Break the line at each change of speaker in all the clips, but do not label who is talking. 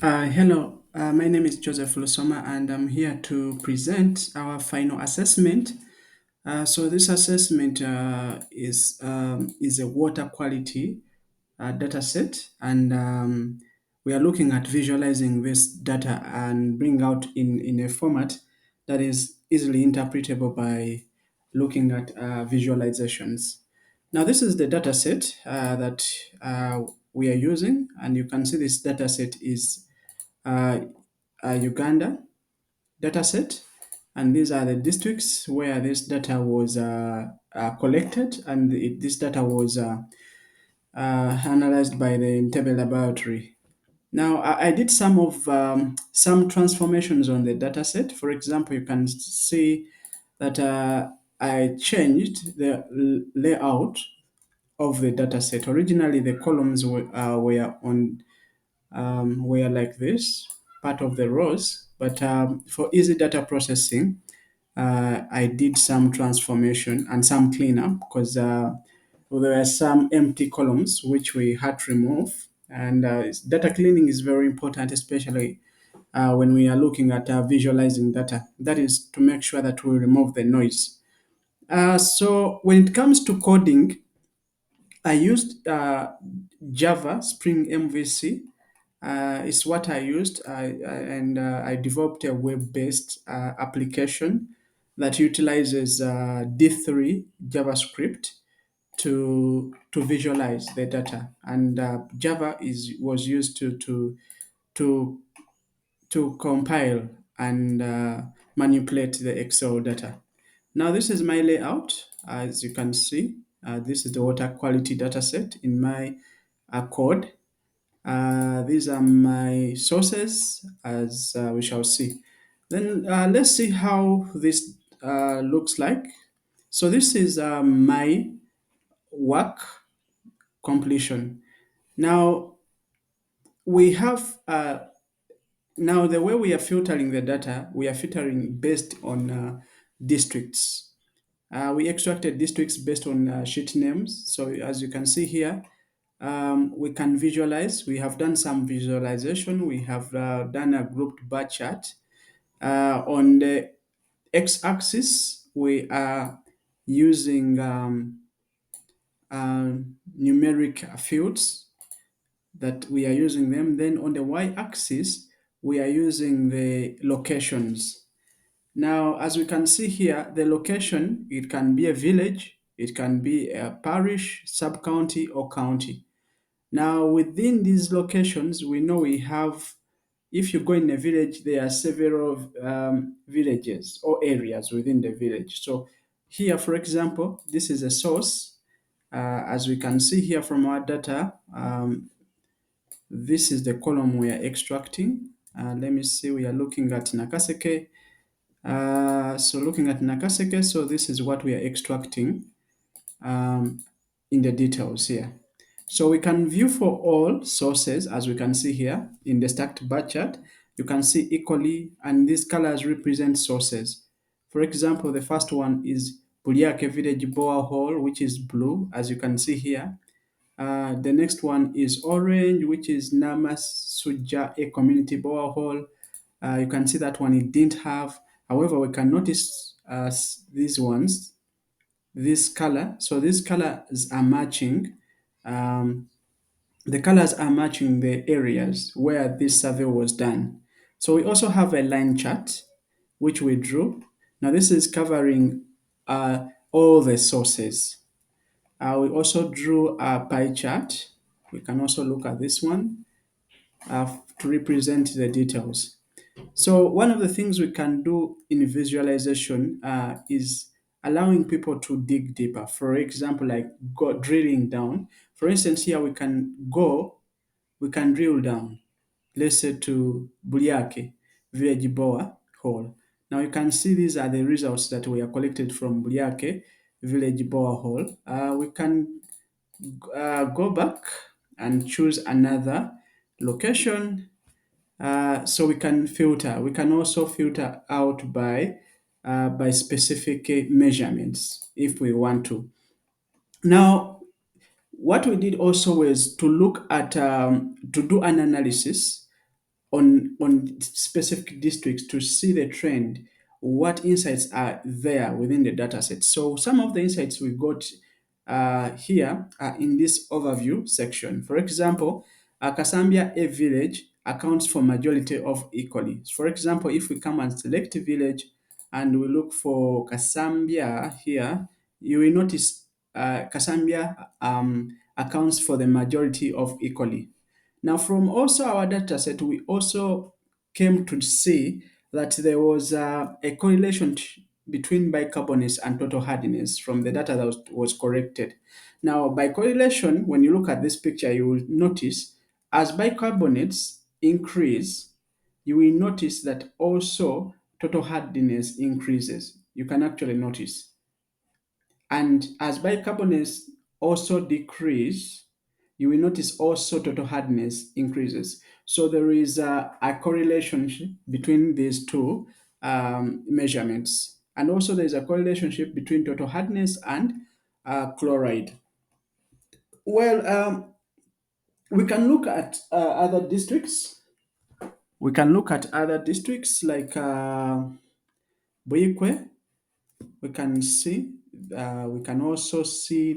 Hello, my name is Joseph Lusoma, and I'm here to present our final assessment. So this assessment is a water quality data set, and we are looking at visualizing this data and bring out in a format that is easily interpretable by looking at visualizations. Now, this is the data set that we are using, and you can see this data set is uh, Uganda dataset, and these are the districts where this data was collected, and this data was analyzed by the Entebbe laboratory. Now, I did some transformations on the dataset. For example, you can see that I changed the layout of the dataset. Originally, the columns were like this, part of the rows. But for easy data processing, I did some transformation and some cleanup because there were some empty columns which we had to remove. And data cleaning is very important, especially when we are looking at visualizing data. That is to make sure that we remove the noise. So when it comes to coding, I used Java Spring MVC. Is what I used, and I developed a web-based application that utilizes D3 JavaScript to visualize the data, and Java is was used to to compile and manipulate the Excel data. Now, this is my layout. As you can see, this is the water quality data set in my code. These are my sources, as we shall see. Then let's see how this looks like. So this is my work completion. Now we have now the way we are filtering the data, we are filtering based on districts. We extracted districts based on sheet names. So as you can see here, we can visualize. We have done some visualization. We have done a grouped bar chart. On the x-axis, we are using numeric fields that we are using them. Then on the y-axis, we are using the locations. Now, as we can see here, the location, it can be a village, it can be a parish, sub-county, or county. Now, within these locations, we know we have, if you go in a village, there are several villages or areas within the village. So here, for example, this is a source. As we can see here from our data, this is the column we are extracting. Let me see, we are looking at Nakaseke. So looking at Nakaseke, so this is what we are extracting um, in the details here. So we can view for all sources, as we can see here in the stacked bar chart. You can see equally, and these colors represent sources. For example, the first one is Buliake Village Borehole, which is blue, as you can see here. The next one is orange, which is Namas Suja A Community Borehole. You can see that one it didn't have. However, we can notice these ones, this color. So these colors are matching. Um, the colors are matching the areas where this survey was done. So we also have a line chart which we drew. Now this is covering all the sources. We also drew a pie chart. We can also look at this one to represent the details. So one of the things we can do in visualization is allowing people to dig deeper. For example, like go drilling down. For instance, here we can drill down, let's say to Buliake Village Boa Hole. Now you can see these are the results that we are collected from Buliake Village Boa Hole. We can go back and choose another location so we can filter. We can also filter out by specific measurements if we want to. Now, what we did also was to look at to do an analysis on specific districts to see the trend, what insights are there within the data set. So some of the insights we got here are in this overview section. For example, Kasambia A village accounts for majority of equally. For example, if we come and select a village and we look for Kasambia here, you will notice Kasambia accounts for the majority of equally. Now, from also our data set, we also came to see that there was a correlation between bicarbonates and total hardness from the data that was corrected. Now, by correlation, when you look at this picture, you will notice as bicarbonates increase, you will notice that also total hardness increases. You can actually notice. And as bicarbonates also decrease, you will notice also total hardness increases. So there is a correlation between these two measurements. And also there is a correlation between total hardness and chloride. Well, we can look at other districts. We can look at other districts like Boyikwe. We can see. We can also see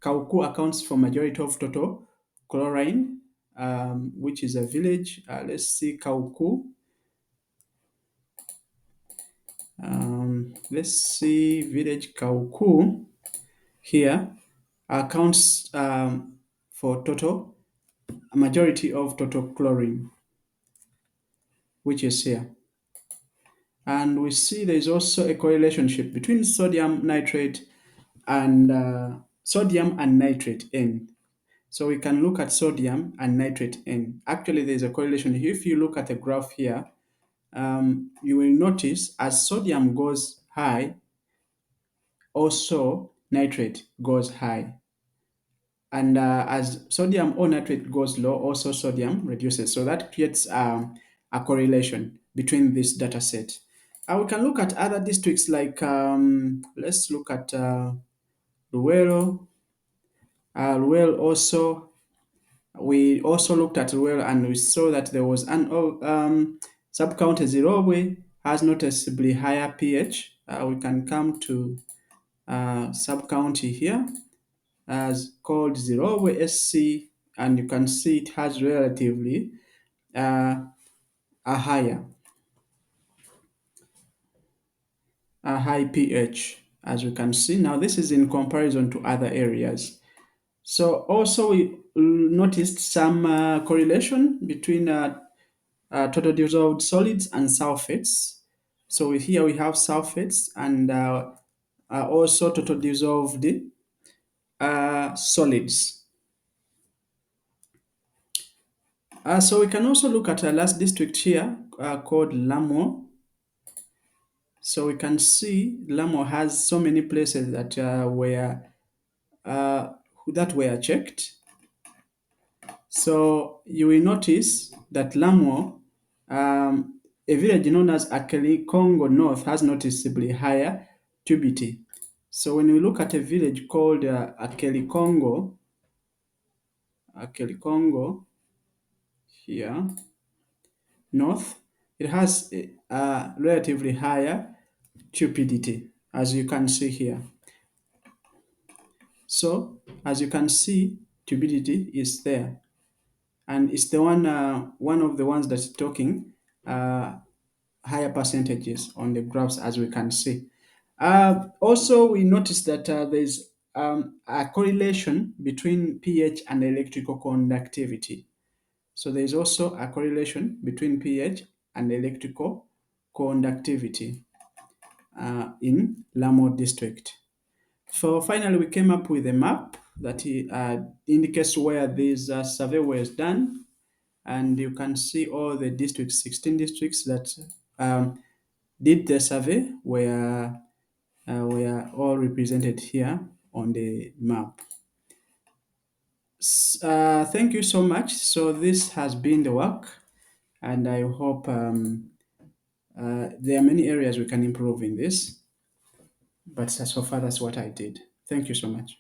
Kauku accounts for majority of total chlorine, which is a village. Let's see Kauku. Let's see village Kauku here accounts for total a majority of total chlorine, which is here. And we see there is also a correlation between sodium and nitrate N. So we can look at sodium and nitrate N. Actually, there's a correlation. If you look at the graph here, you will notice as sodium goes high, also nitrate goes high. And as sodium or nitrate goes low, also sodium reduces. So that creates a correlation between this data set. We can look at other districts like, let's look at Luwero. Luwero also, we also looked at Luwero and we saw that there was an sub-county Zirobwe has noticeably higher pH. We can come to sub-county here as called Zirobwe SC, and you can see it has relatively a high pH, as we can see. Now this is in comparison to other areas. So also we noticed some correlation between total dissolved solids and sulfates. So here we have sulfates and also total dissolved solids. So we can also look at a last district here called Lamo. So we can see Lamo has so many places that uh, were checked. So you will notice that Lamo, a village known as Akeli Congo North, has noticeably higher turbidity. So when we look at a village called Akeli Congo here, North, it has a relatively higher turbidity, as you can see here. So as you can see, turbidity is there, and it's the one of the ones that's talking higher percentages on the graphs, as we can see. Also, we notice that there's a correlation between pH and electrical conductivity. So there's also a correlation between pH and electrical conductivity in Lamo district. So finally, we came up with a map that indicates where this survey was done, and you can see all the districts, 16 districts that did the survey were all represented here on the map. Thank you so much. So this has been the work, and I hope there are many areas we can improve in this, but so far that's what I did. Thank you so much.